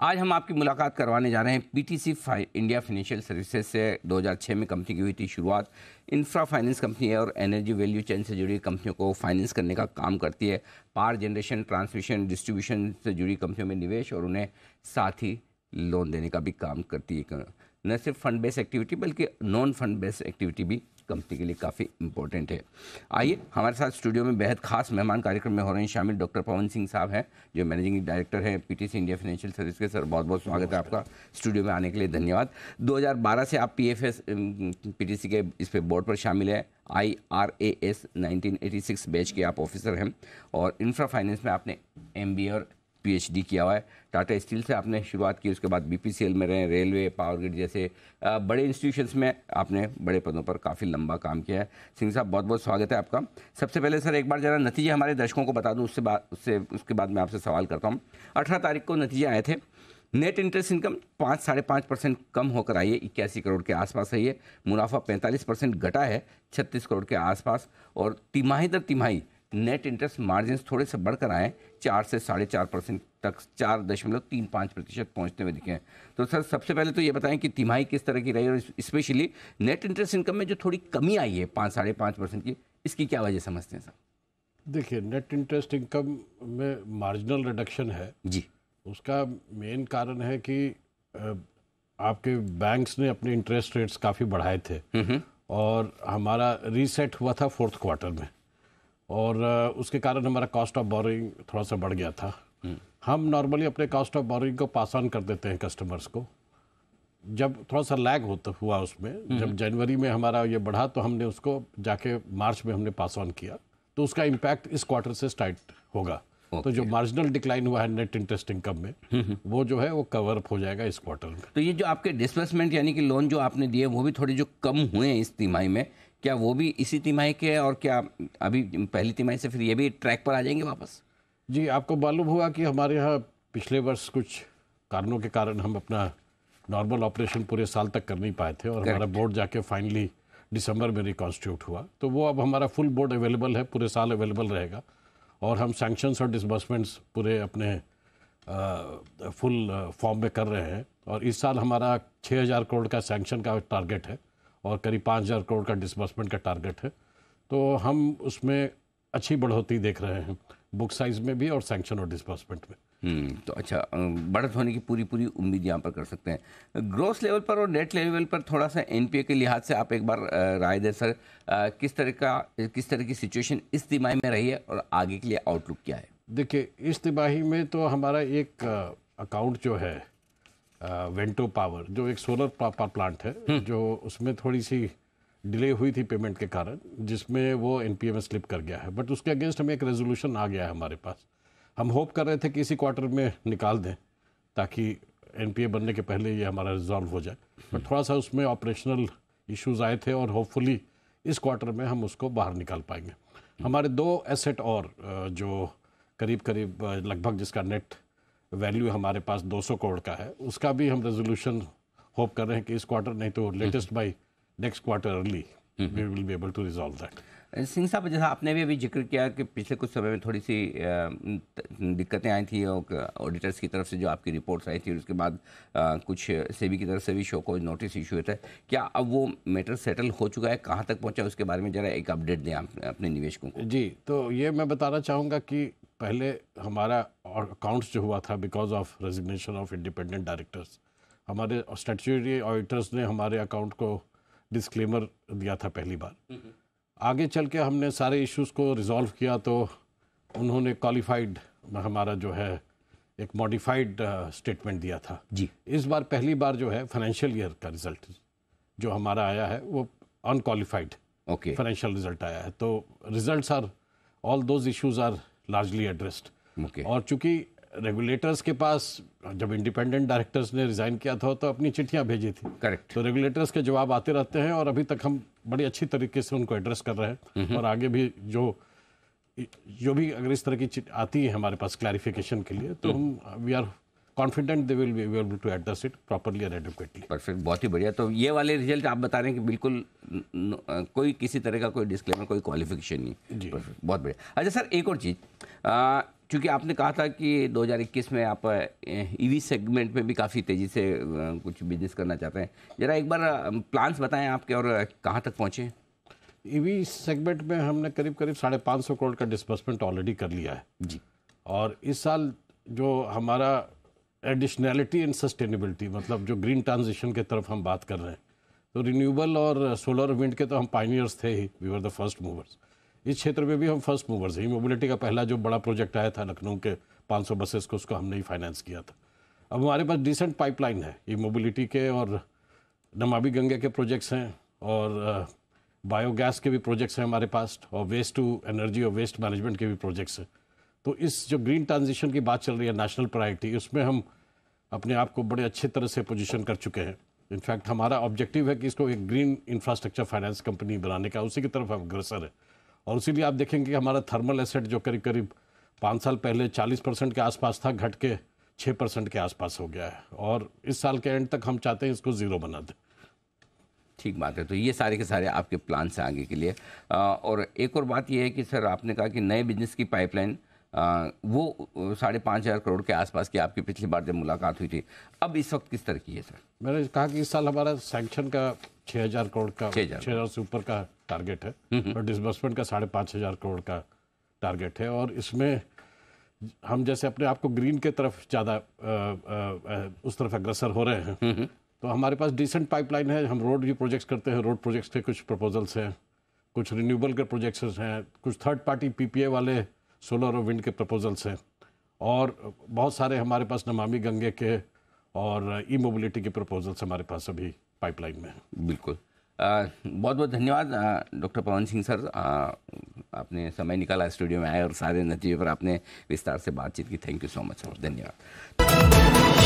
आज हम आपकी मुलाकात करवाने जा रहे हैं पीटीसी इंडिया फाइनेंशियल सर्विसेज से। 2006 में कंपनी की हुई थी शुरुआत। इंफ्रा फाइनेंस कंपनी है और एनर्जी वैल्यू चेन से जुड़ी कंपनियों को फाइनेंस करने का काम करती है। पावर जनरेशन, ट्रांसमिशन, डिस्ट्रीब्यूशन से जुड़ी कंपनियों में निवेश और उन्हें साथ ही लोन देने का भी काम करती है। न सिर्फ फंड बेस्ड एक्टिविटी बल्कि नॉन फंड बेस्ड एक्टिविटी भी कंपनी के लिए काफ़ी इंपॉर्टेंट है। आइए, हमारे साथ स्टूडियो में बेहद खास मेहमान कार्यक्रम में हो रहे हैं शामिल। डॉक्टर पवन सिंह साहब हैं जो मैनेजिंग डायरेक्टर हैं पीटीसी इंडिया फाइनेंशियल सर्विस के। सर, बहुत बहुत स्वागत है आपका स्टूडियो में आने के लिए, धन्यवाद। 2012 से आप पीएफएस पीटीसी के इस पे बोर्ड पर शामिल है। IRAS 1986 बैच के आप ऑफिसर हैं और इंफ्रा फाइनेंस में आपने MBA और PhD किया हुआ है। टाटा स्टील से आपने शुरुआत की, उसके बाद BPCL में रहे, रेलवे, पावर ग्रिड जैसे बड़े इंस्टीट्यूशंस में आपने बड़े पदों पर काफ़ी लंबा काम किया है। सिंह साहब, बहुत बहुत स्वागत है आपका। सबसे पहले सर एक बार ज़रा नतीजे हमारे दर्शकों को बता दूं, उसके बाद मैं आपसे सवाल करता हूँ। 18 तारीख को नतीजे आए थे। नेट इंटरेस्ट इनकम 5-5.5% कम होकर आई है, 81 करोड़ के आसपास है। मुनाफा 45% घटा है, 36 करोड़ के आसपास। और तिमाही दर तिमाही नेट इंटरेस्ट मार्जिन थोड़े से बढ़कर आए, 4 से 4.5% तक 4.35% पहुंचते हुए दिखे हैं। तो सर, सबसे पहले तो ये बताएं कि तिमाही किस तरह की रही और स्पेशली नेट इंटरेस्ट इनकम में जो थोड़ी कमी आई है 5-5.5% की, इसकी क्या वजह समझते हैं सर? देखिए, नेट इंटरेस्ट इनकम में मार्जिनल रिडक्शन है जी। उसका मेन कारण है कि आपके बैंक्स ने अपने इंटरेस्ट रेट्स काफ़ी बढ़ाए थे और हमारा रीसेट हुआ था 4th क्वार्टर में और उसके कारण हमारा कॉस्ट ऑफ बोरोइंग थोड़ा सा बढ़ गया था। हम नॉर्मली अपने कॉस्ट ऑफ बोरोइंग को पास ऑन कर देते हैं कस्टमर्स को। जब थोड़ा सा लैग होता हुआ उसमें, जब जनवरी में हमारा ये बढ़ा तो हमने उसको जाके मार्च में हमने पास ऑन किया, तो उसका इम्पैक्ट इस क्वार्टर से स्टार्ट होगा। तो जो मार्जिनल डिक्लाइन हुआ है नेट इंटरेस्ट इनकम में, वो जो है वो कवर अप हो जाएगा इस क्वार्टर में। तो ये जो आपके डिसबर्समेंट यानी कि लोन जो आपने दिए वो भी थोड़े जो कम हुए हैं इस तिमाही में, क्या वो भी इसी तिमाही के हैं और क्या अभी पहली तिमाही से फिर ये भी ट्रैक पर आ जाएंगे वापस? जी, आपको मालूम हुआ कि हमारे यहाँ पिछले वर्ष कुछ कारणों के कारण हम अपना नॉर्मल ऑपरेशन पूरे साल तक कर नहीं पाए थे और हमारा बोर्ड जाके फाइनली दिसंबर में रिकॉन्स्टिट्यूट हुआ। तो वो अब हमारा फुल बोर्ड अवेलेबल है, पूरे साल अवेलेबल रहेगा और हम सैंक्शंस और डिसबर्समेंट्स पूरे अपने फुल फॉर्म में कर रहे हैं। और इस साल हमारा 6,000 करोड़ का सैंक्शन का टारगेट है और करीब 5,000 करोड़ का डिसबर्समेंट का टारगेट है। तो हम उसमें अच्छी बढ़ोतरी देख रहे हैं, बुक साइज में भी और सैंक्शन और डिसबर्समेंट में। तो अच्छा, बढ़त होने की पूरी उम्मीद यहाँ पर कर सकते हैं। ग्रोस लेवल पर और नेट लेवल पर थोड़ा सा NPA के लिहाज से आप एक बार राय दें सर, किस तरह की सिचुएशन इस तिमाही में रही है और आगे के लिए आउटलुक क्या है? देखिए, इस तिमाही में तो हमारा एक अकाउंट जो है वेंटो पावर, जो एक सोलर पावर प्लांट है, जो उसमें थोड़ी सी डिले हुई थी पेमेंट के कारण, जिसमें वो NPA में स्लिप कर गया है। बट उसके अगेंस्ट हमें एक रेजोल्यूशन आ गया है हमारे पास। हम होप कर रहे थे कि इसी क्वार्टर में निकाल दें ताकि NPA बनने के पहले ये हमारा रिजॉल्व हो जाए। बट थोड़ा सा उसमें ऑपरेशनल इश्यूज आए थे और होपफुली इस क्वार्टर में हम उसको बाहर निकाल पाएंगे। हमारे 2 एसेट और जो करीब लगभग जिसका नेट वैल्यू हमारे पास 200 करोड़ का है, उसका भी हम रेजोल्यूशन होप कर रहे हैं कि इस क्वार्टर नहीं तो latest by next quarter early we will be able to resolve that. Singh साहब, जैसा आपने भी अभी जिक्र किया कि पिछले कुछ समय में थोड़ी सी दिक्कतें आई थी और ऑडिटर्स की तरफ से जो आपकी रिपोर्ट्स आई थी और उसके बाद कुछ सेबी की तरफ से भी शो को नोटिस इशू हुए थे, क्या अब वो मैटर सेटल हो चुका है? कहाँ तक पहुँचा, उसके बारे में ज़रा एक अपडेट दें आप अपने निवेशकों को। जी, तो ये मैं बताना चाहूँगा कि पहले हमारा अकाउंट्स जो हुआ था because of resignation of independent directors, हमारे स्टैट्यूटरी ऑडिटर्स ने हमारे अकाउंट को डिस्क्लेमर दिया था पहली बार। आगे चल के हमने सारे इश्यूज को रिजॉल्व किया तो उन्होंने क्वालिफाइड हमारा जो है एक मॉडिफाइड स्टेटमेंट दिया था। जी, इस बार पहली बार जो है फाइनेंशियल ईयर का रिजल्ट जो हमारा आया है वो अनक्वालिफाइड फाइनेंशियल रिजल्ट आया है। तो results are all those issues are largely addressed. और चूंकि रेगुलेटर्स के पास जब इंडिपेंडेंट डायरेक्टर्स ने रिजाइन किया था तो अपनी चिट्ठियां भेजी थी। करेक्ट। तो रेगुलेटर्स के जवाब आते रहते हैं और अभी तक हम बड़ी अच्छी तरीके से उनको एड्रेस कर रहे हैं और आगे भी जो भी अगर इस तरह की आती है हमारे पास क्लैरिफिकेशन के लिए तो हम we are confident they will be able to address it properly and adequately. Perfect, बहुत ही बढ़िया। तो ये वाले रिजल्ट आप बता रहे हैं कि बिल्कुल कोई किसी तरह का कोई डिस्क्लेमर, कोई क्वालिफिकेशन नहीं। जी, बहुत बढ़िया। अच्छा सर, एक और चीज़, क्योंकि आपने कहा था कि 2021 में आप ईवी सेगमेंट में भी काफ़ी तेज़ी से कुछ बिजनेस करना चाहते हैं, ज़रा एक बार प्लान्स बताएं आपके और कहाँ तक पहुँचे। ईवी सेगमेंट में हमने करीब करीब 550 करोड़ का डिस्बर्समेंट ऑलरेडी कर लिया है जी। और इस साल जो हमारा एडिशनैलिटी एंड सस्टेनेबिलिटी, मतलब जो ग्रीन ट्रांजिशन के तरफ हम बात कर रहे हैं, तो रिन्यूएबल और सोलर विंड के तो हम पायनियर्स थे ही, we were the first movers. इस क्षेत्र में भी हम फर्स्ट मूवर्स हैं। मोबिलिटी का पहला जो बड़ा प्रोजेक्ट आया था लखनऊ के 500 बसेस को, उसको हमने ही फाइनेंस किया था। अब हमारे पास डिसेंट पाइपलाइन है ये मोबिलिटी के, और नमामि गंगे के प्रोजेक्ट्स हैं और बायोगैस के भी प्रोजेक्ट्स हैं हमारे पास, और वेस्ट टू एनर्जी और वेस्ट मैनेजमेंट के भी प्रोजेक्ट्स हैं। तो इस जो ग्रीन ट्रांजिशन की बात चल रही है, नेशनल प्रायोरिटी, उसमें हम अपने आप को बड़े अच्छे तरह से पोजीशन कर चुके हैं। इनफैक्ट हमारा ऑब्जेक्टिव है कि इसको एक ग्रीन इंफ्रास्ट्रक्चर फाइनेंस कंपनी बनाने का, उसी की तरफ हम अग्रसर है। और इसीलिए आप देखेंगे कि हमारा थर्मल एसेट जो करीब करीब 5 साल पहले 40% के आसपास था, घट के 6% के आसपास हो गया है, और इस साल के एंड तक हम चाहते हैं इसको ज़ीरो बना दें। ठीक बात है। तो ये सारे के सारे आपके प्लान हैं आगे के लिए। और एक और बात ये है कि सर आपने कहा कि नए बिजनेस की पाइपलाइन वो 5,500 करोड़ के आसपास की आपकी पिछली बार जब मुलाकात हुई थी, अब इस वक्त किस तरह की है सर? मैंने कहा कि इस साल हमारा सैंक्शन का 6,000 करोड़ का, 6,000 से ऊपर का टारगेट है, और डिसबर्समेंट का 5,500 करोड़ का टारगेट है। और इसमें हम जैसे अपने आप को ग्रीन के तरफ ज़्यादा उस तरफ अग्रसर हो रहे हैं, तो हमारे पास डिसेंट पाइपलाइन है। हम रोड भी प्रोजेक्ट्स करते हैं, रोड प्रोजेक्ट्स के कुछ प्रपोजल्स हैं, कुछ रिन्यूएबल के प्रोजेक्ट्स हैं, कुछ थर्ड पार्टी PPA वाले सोलर और विंड के प्रपोजल्स हैं, और बहुत सारे हमारे पास नमामि गंगे के और ई मोबिलिटी के प्रपोजल्स हमारे पास अभी पाइपलाइन में हैं। बिल्कुल। बहुत बहुत धन्यवाद डॉक्टर पवन सिंह सर, आपने समय निकाला स्टूडियो में आए और सारे नतीजे पर आपने विस्तार से बातचीत की। Thank you so much sir, धन्यवाद।